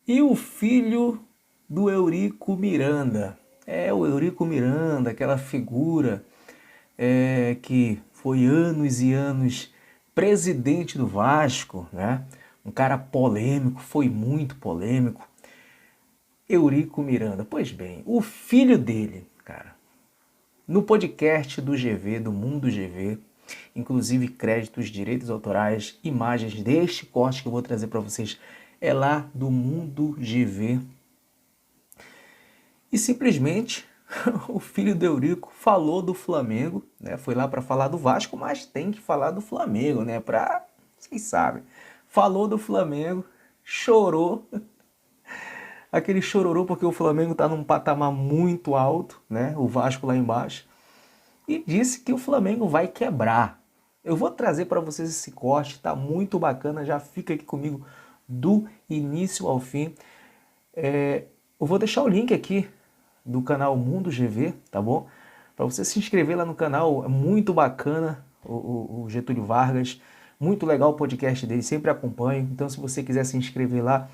E o filho do Eurico Miranda. É, o Eurico Miranda, aquela figura que foi anos e anos presidente do Vasco, né? Um cara polêmico, foi muito polêmico. Eurico Miranda. Pois bem, o filho dele, cara, no podcast do GV, do Mundo GV, inclusive créditos, direitos autorais, imagens deste corte que eu vou trazer para vocês, é lá do Mundo GV. E simplesmente o filho do Eurico falou do Flamengo, né? Foi lá para falar do Vasco, mas tem que falar do Flamengo, né? Vocês sabem. Falou do Flamengo, chorou, aquele chororô porque o Flamengo está num patamar muito alto, né? O Vasco lá embaixo. E disse que o Flamengo vai quebrar. Eu vou trazer para vocês esse corte, tá muito bacana, já fica aqui comigo do início ao fim. Eu vou deixar o link aqui do canal Mundo GV, tá bom? Para você se inscrever lá no canal, é muito bacana o Getúlio Vargas, muito legal o podcast dele, sempre acompanho. Então se você quiser se inscrever lá,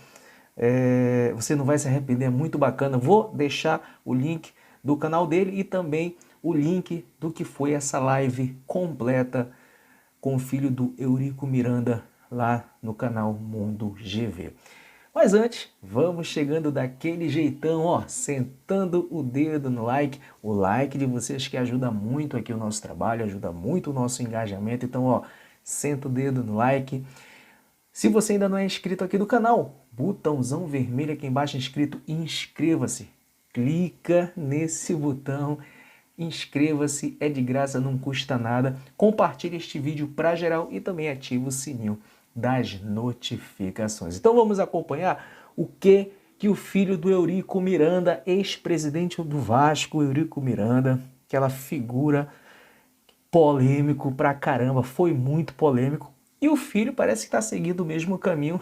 você não vai se arrepender, é muito bacana. Vou deixar o link do canal dele e também o link do que foi essa live completa com o filho do Eurico Miranda lá no canal Mundo GV. Mas antes, vamos chegando daquele jeitão, ó, sentando o dedo no like. O like de vocês que ajuda muito aqui o nosso trabalho, ajuda muito o nosso engajamento. Então, ó, senta o dedo no like. Se você ainda não é inscrito aqui do canal, botãozão vermelho aqui embaixo escrito inscreva-se. Clica nesse botão, inscreva-se, é de graça, não custa nada. Compartilhe este vídeo para geral e também ative o sininho das notificações. Então vamos acompanhar o que o filho do Eurico Miranda, ex-presidente do Vasco, Eurico Miranda, aquela figura polêmico pra caramba, foi muito polêmico. E o filho parece que está seguindo o mesmo caminho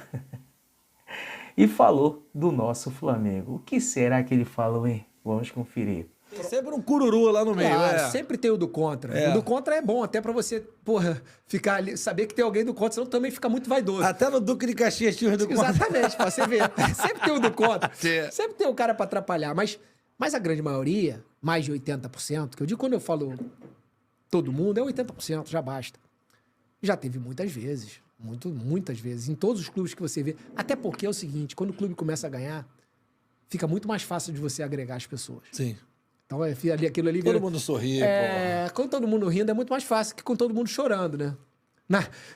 e falou do nosso Flamengo. O que será que ele falou, hein? Vamos conferir. Tem sempre um cururu lá no meio, Claro, sempre tem o do contra. É. O do contra é bom, até pra você, porra, ficar ali, saber que tem alguém do contra, senão também fica muito vaidoso. Até no Duque de Caxias tinha o do contra. Exatamente, pra você ver. Sempre tem o do contra. Sim. Sempre tem o cara pra atrapalhar. Mas a grande maioria, mais de 80%, que eu digo quando eu falo todo mundo, é 80%, já basta. Já teve muitas vezes, muitas vezes, em todos os clubes que você vê. Até porque é o seguinte, quando o clube começa a ganhar, fica muito mais fácil de você agregar as pessoas. Sim. Então, aquilo ali... Todo mundo sorri, porra. Com todo mundo rindo é muito mais fácil que com todo mundo chorando, né?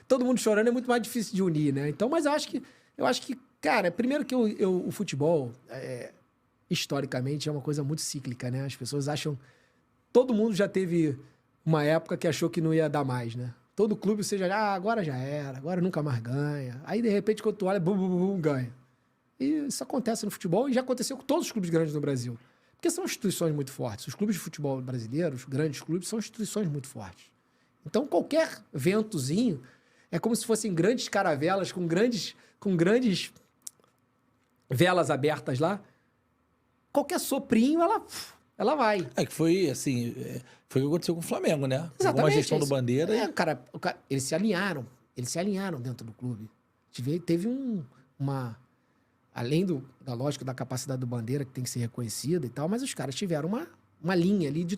Todo mundo chorando é muito mais difícil de unir, né? Então, mas eu acho que, cara, primeiro que o futebol, historicamente, é uma coisa muito cíclica, né? As pessoas acham... Todo mundo já teve uma época que achou que não ia dar mais, né? Todo clube, você já... agora já era, agora nunca mais ganha. Aí, de repente, quando tu olha, bum, bum, bum, ganha. E isso acontece no futebol e já aconteceu com todos os clubes grandes no Brasil. Porque são instituições muito fortes. Os clubes de futebol brasileiros, os grandes clubes, são instituições muito fortes. Então, qualquer ventozinho é como se fossem grandes caravelas com grandes velas abertas lá. Qualquer soprinho, ela vai. É que foi assim, foi o que aconteceu com o Flamengo, né? Exatamente. Uma gestão do Bandeira. Eles se alinharam. Eles se alinharam dentro do clube. Teve uma... Além da lógica da capacidade do Bandeira, que tem que ser reconhecida e tal, mas os caras tiveram uma linha ali de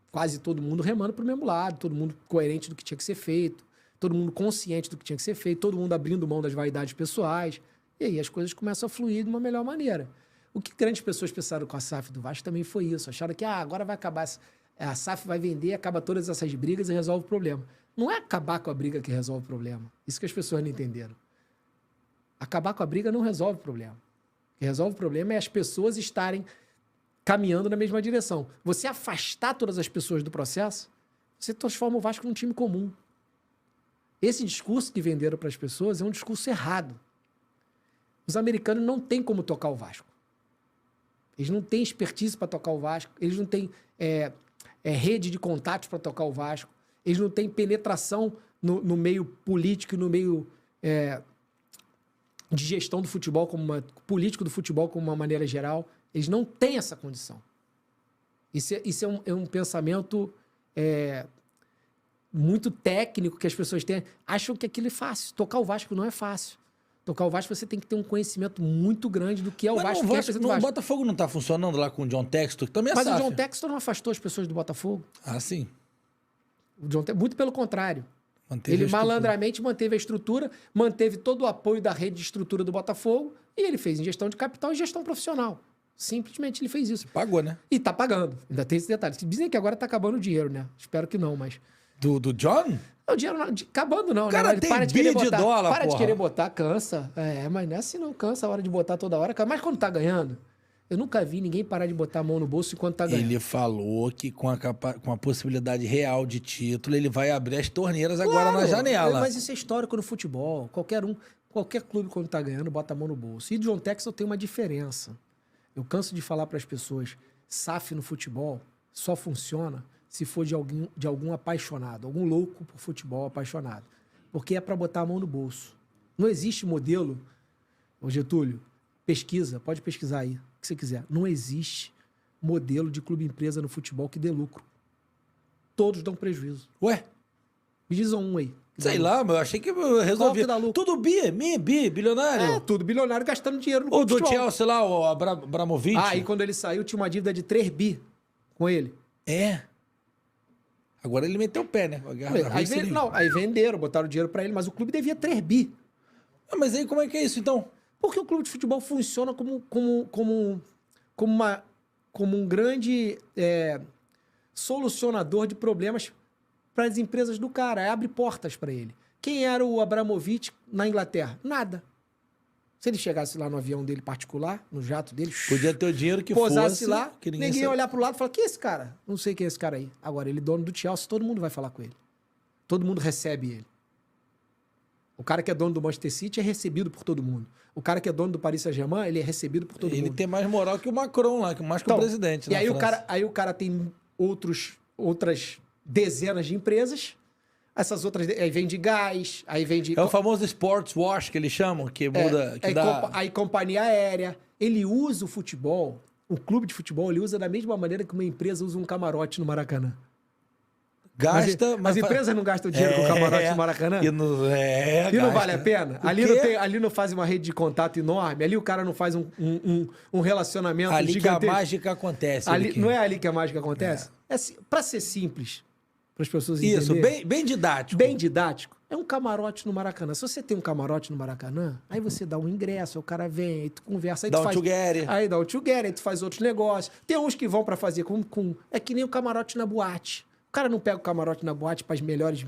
quase todo mundo remando pro mesmo lado, todo mundo coerente do que tinha que ser feito, todo mundo consciente do que tinha que ser feito, todo mundo abrindo mão das vaidades pessoais. E aí as coisas começam a fluir de uma melhor maneira. O que grandes pessoas pensaram com a SAF do Vasco também foi isso. Acharam que agora vai acabar, a SAF vai vender, acaba todas essas brigas e resolve o problema. Não é acabar com a briga que resolve o problema. Isso que as pessoas não entenderam. Acabar com a briga não resolve o problema. O que resolve o problema é as pessoas estarem caminhando na mesma direção. Você afastar todas as pessoas do processo, você transforma o Vasco num time comum. Esse discurso que venderam para as pessoas é um discurso errado. Os americanos não têm como tocar o Vasco. Eles não têm expertise para tocar o Vasco. Eles não têm rede de contatos para tocar o Vasco. Eles não têm penetração no meio político e no meio... de gestão do futebol, político do futebol como uma maneira geral. Eles não têm essa condição. Isso é um pensamento muito técnico que as pessoas têm. Acham que aquilo é fácil. Tocar o Vasco não é fácil. Tocar o Vasco, você tem que ter um conhecimento muito grande do que é o Mas Vasco. não, Quem Vasco, representa o o Vasco. Botafogo não tá funcionando lá com o John Textor, que também é Mas o SAF. John Textor não afastou as pessoas do Botafogo. Ah, sim. Muito pelo contrário. Manteve Ele a estrutura. malandramente manteve a estrutura, manteve todo o apoio da rede de estrutura do Botafogo e ele fez em gestão de capital e gestão profissional. Simplesmente ele fez isso. Pagou, né? E tá pagando. Ainda tem esse detalhe. Dizem que agora tá acabando o dinheiro, né? Espero que não, mas... Do John? O dinheiro não, acabando não, cara né? tem Para de bi querer de botar. dólar, Para de porra. querer botar, cansa. Mas não é assim não, cansa a hora de botar toda hora. Mas quando tá ganhando, eu nunca vi ninguém parar de botar a mão no bolso enquanto tá ganhando. Ele falou que com a possibilidade real de título, ele vai abrir as torneiras agora na janela. Mas isso é histórico no futebol. Qualquer clube quando tá ganhando, bota a mão no bolso. E John Textor tem uma diferença. Eu canso de falar para as pessoas, SAF no futebol só funciona se for de algum apaixonado, algum louco por futebol apaixonado. Porque é para botar a mão no bolso. Não existe modelo, ô Getúlio, pesquisa, pode pesquisar aí, o que você quiser. Não existe modelo de clube-empresa no futebol que dê lucro. Todos dão prejuízo. Ué? Me dizam um aí. Sei lá, mas eu achei que eu resolvi. que dá lucro? Tudo bilionário. Tudo bilionário gastando dinheiro no O clube de do futebol. Chelsea lá, o Abramovich. Aí quando ele saiu, tinha uma dívida de 3 bi com ele. É. Agora ele meteu o pé, né? Com a guerra da Rússia, ele- Aí venderam, botaram dinheiro pra ele, mas o clube devia 3 bi. Ah, mas aí como é que é isso, então? Porque o clube de futebol funciona como um grande solucionador de problemas para as empresas do cara. Abre portas para ele. Quem era o Abramovich na Inglaterra? Nada. Se ele chegasse lá no avião dele particular, no jato dele, Podia ter o dinheiro que posasse fosse. lá, que ninguém ia sabe. olhar pro lado e falar, quem é esse cara? Não sei quem é esse cara aí. Agora, ele é dono do Chelsea, todo mundo vai falar com ele. Todo mundo recebe ele. O cara que é dono do Manchester City é recebido por todo mundo. O cara que é dono do Paris Saint-Germain, ele é recebido por todo Ele mundo. tem mais moral que o Macron lá, mais que o presidente. E na aí França. o cara tem outras dezenas de empresas. Essas outras, aí vende gás, aí vende... É o famoso sports wash que eles chamam, que muda, que dá... Aí companhia aérea. Ele usa o futebol, o clube de futebol, ele usa da mesma maneira que uma empresa usa um camarote no Maracanã. Gasta, As empresas não gastam dinheiro com o camarote no Maracanã? E não, E não gasta. vale a pena? O Ali quê? não faz uma rede de contato enorme, ali o cara não faz um relacionamento Ali que a gigantesco. mágica acontece. Ali, Vicky. não é ali que a mágica acontece? Para ser simples, para as pessoas Isso, entenderem. bem didático. Bem didático. É um camarote no Maracanã. Se você tem um camarote no Maracanã, aí você dá um ingresso, aí o cara vem, aí tu conversa, aí Dá tu um faz... together. Aí dá um together, aí tu faz outros negócios. Tem uns que vão pra fazer com... É que nem o camarote na boate. O cara não pega o camarote na boate para as melhores...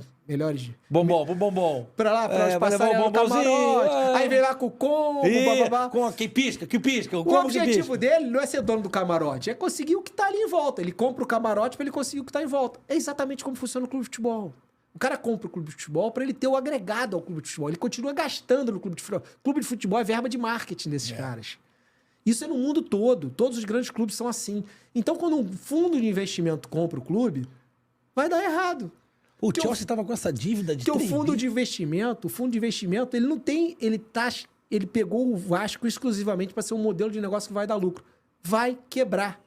Bombom. Pra lá, pra Vai levar passarela um no bombonzinho. camarote. Aí vem lá com o combo, bababá. Com que pisca. O O combo que objetivo pisca. dele não é ser dono do camarote, é conseguir o que tá ali em volta. Ele compra o camarote para ele conseguir o que tá em volta. É exatamente como funciona o clube de futebol. O cara compra o clube de futebol para ele ter o agregado ao clube de futebol. Ele continua gastando no clube de futebol. O clube de futebol é verba de marketing desses caras. Isso é no mundo todo. Todos os grandes clubes são assim. Então, quando um fundo de investimento compra o clube, vai dar errado. O Chelsea tava com essa dívida de Porque o 3 fundo bi. de investimento, ele não tem, ele pegou o Vasco exclusivamente para ser um modelo de negócio que vai dar lucro. Vai quebrar.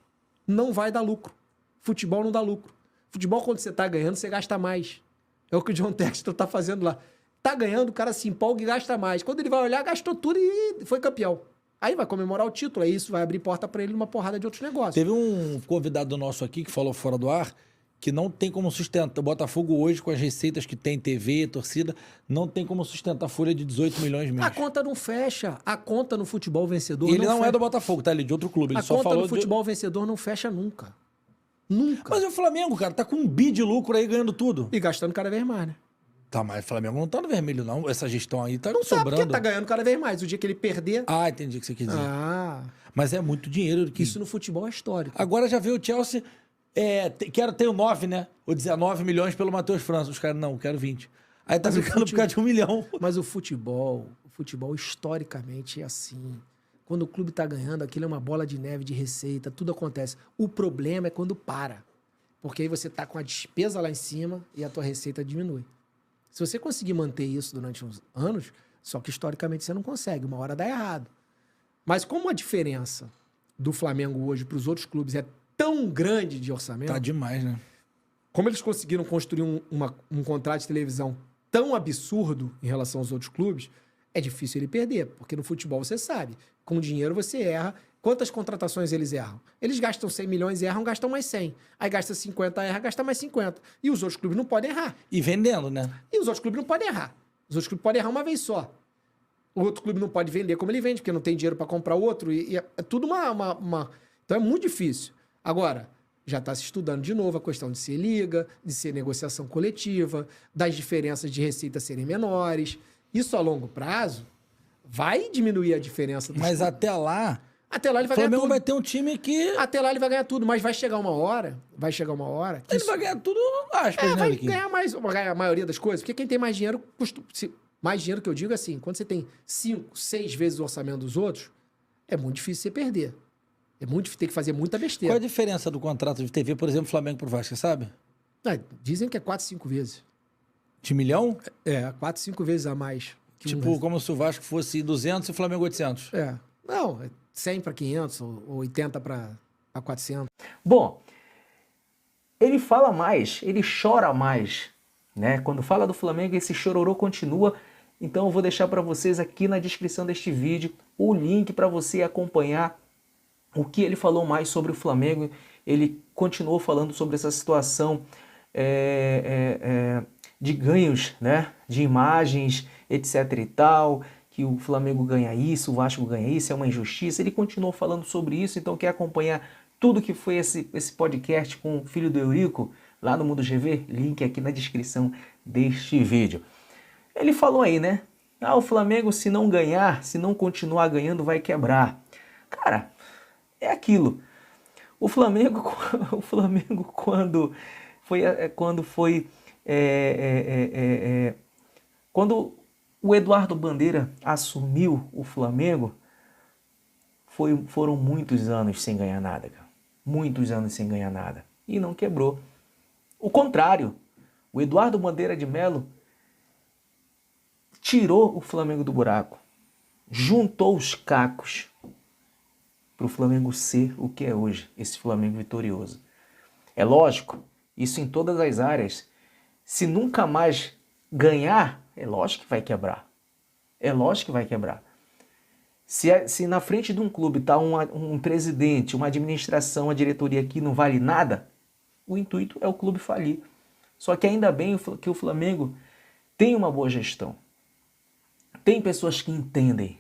Não vai dar lucro. Futebol não dá lucro. Futebol, quando você tá ganhando, você gasta mais. É o que o John Textor tá fazendo lá. Tá ganhando, o cara se empolga e gasta mais. Quando ele vai olhar, gastou tudo e foi campeão. Aí vai comemorar o título, aí isso vai abrir porta para ele numa porrada de outros negócios. Teve um convidado nosso aqui que falou fora do ar que não tem como sustentar. O Botafogo hoje, com as receitas que tem, TV, torcida, não tem como sustentar a folha de 18 milhões mês. A conta não fecha. A conta no futebol vencedor E ele não fecha. é do Botafogo, tá? Ele é de outro clube. Ele A só conta falou no futebol vencedor não fecha nunca. Nunca. Mas o Flamengo, cara, tá com 1 bi de lucro aí ganhando tudo. E gastando cada vez mais, né? Tá, mas o Flamengo não tá no vermelho, não. Essa gestão aí tá Não sabe porque sobrando. tá ganhando cada vez mais. O dia que ele perder... Ah, entendi o que você quis dizer. Ah, Mas é muito dinheiro. Que... isso no futebol é histórico. Agora já veio o Chelsea. Quero ter o 9, né? Ou 19 milhões pelo Matheus França. Os caras, não, quero 20. Aí tá Mas o ficando por causa de 1 milhão. Mas o futebol historicamente é assim. Quando o clube tá ganhando, aquilo é uma bola de neve de receita, tudo acontece. O problema é quando para. Porque aí você tá com a despesa lá em cima e a tua receita diminui. Se você conseguir manter isso durante uns anos, só que historicamente você não consegue, uma hora dá errado. Mas como a diferença do Flamengo hoje para os outros clubes é tão grande de orçamento, Tá demais, né? como eles conseguiram construir um contrato de televisão tão absurdo em relação aos outros clubes, é difícil ele perder, porque no futebol você sabe, com dinheiro você erra. Quantas contratações eles erram? Eles gastam 100 milhões, erram, gastam mais 100. Aí gasta 50, erra, gasta mais 50. E os outros clubes não podem errar. E vendendo, né? E os outros clubes não podem errar. Os outros clubes podem errar uma vez só. O outro clube não pode vender como ele vende, porque não tem dinheiro para comprar o outro. E é tudo uma... Então é muito difícil. Agora, já está se estudando de novo a questão de ser liga, de ser negociação coletiva, das diferenças de receita serem menores. Isso a longo prazo vai diminuir a diferença dos Mas clubes. até lá, Até lá ele o vai ganhar Flamengo tudo. vai ter um time que... Até lá ele vai ganhar tudo, mas vai chegar uma hora que Ele vai ganhar tudo, aspas, né, vai Liquinho? ganhar mais, vai ganhar a maioria das coisas, porque quem tem mais dinheiro, mais dinheiro que eu digo é assim, quando você tem 5, 6 vezes o orçamento dos outros, é muito difícil você perder. É muito difícil, tem que fazer muita Qual é besteira. a diferença do contrato de TV, por exemplo, Flamengo pro Vasco, você sabe? Ah, dizem que é 4, 5 vezes. De milhão? 4, 5 vezes a mais. Que Tipo, como se o Vasco fosse 200 e o Flamengo 800. Não, é 100 para 500 ou 80 para 400. Bom, ele fala mais, ele chora mais, né? Quando fala do Flamengo, esse chororô continua. Então eu vou deixar para vocês aqui na descrição deste vídeo o link para você acompanhar o que ele falou mais sobre o Flamengo. Ele continuou falando sobre essa situação de ganhos, né? De imagens, etc e tal, que o Flamengo ganha isso, o Vasco ganha isso, é uma injustiça. Ele continuou falando sobre isso, então quer acompanhar tudo que foi esse podcast com o filho do Eurico, lá no Mundo GV, link aqui na descrição deste vídeo. Ele falou aí, né? O Flamengo, se não ganhar, se não continuar ganhando, vai quebrar. Cara, é aquilo. O Flamengo quando o Eduardo Bandeira assumiu o Flamengo, foram muitos anos sem ganhar nada, cara. Muitos anos sem ganhar nada. E não quebrou. O contrário, o Eduardo Bandeira de Melo tirou o Flamengo do buraco. Juntou os cacos para o Flamengo ser o que é hoje, esse Flamengo vitorioso. É lógico, isso em todas as áreas. Se nunca mais ganhar, é lógico que vai quebrar. É lógico que vai quebrar. Se na frente de um clube está um presidente, uma administração, uma diretoria que não vale nada, o intuito é o clube falir. Só que ainda bem que o Flamengo tem uma boa gestão. Tem pessoas que entendem.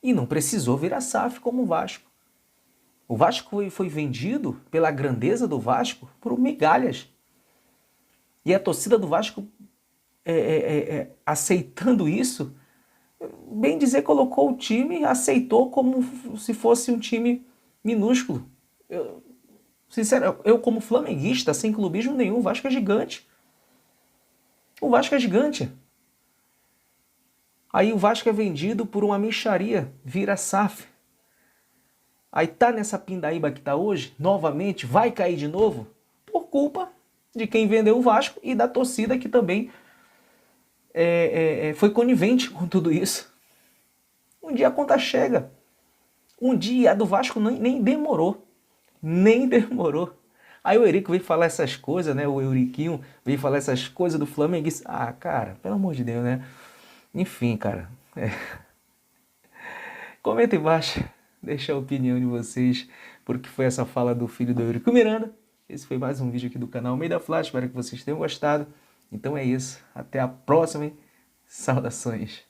E não precisou virar SAF como o Vasco. O Vasco foi vendido pela grandeza do Vasco por migalhas. E a torcida do Vasco, aceitando isso, bem dizer, colocou o time, aceitou como se fosse um time minúsculo. Sinceramente, eu como flamenguista, sem clubismo nenhum, o Vasco é gigante. O Vasco é gigante. Aí o Vasco é vendido por uma mixaria, vira SAF. Aí tá nessa pindaíba que tá hoje, novamente, vai cair de novo, por culpa de quem vendeu o Vasco e da torcida que também foi conivente com tudo isso. Um dia a conta chega. Um dia a do Vasco nem demorou. Nem demorou. Aí o Eurico veio falar essas coisas, né? O Euriquinho veio falar essas coisas do Flamengo. Ah, cara, pelo amor de Deus, né? Enfim, cara. Comenta embaixo. Deixa a opinião de vocês. Porque foi essa fala do filho do Eurico Miranda. Esse foi mais um vídeo aqui do canal Meida Flash. Espero que vocês tenham gostado. Então é isso. Até a próxima. Hein? Saudações.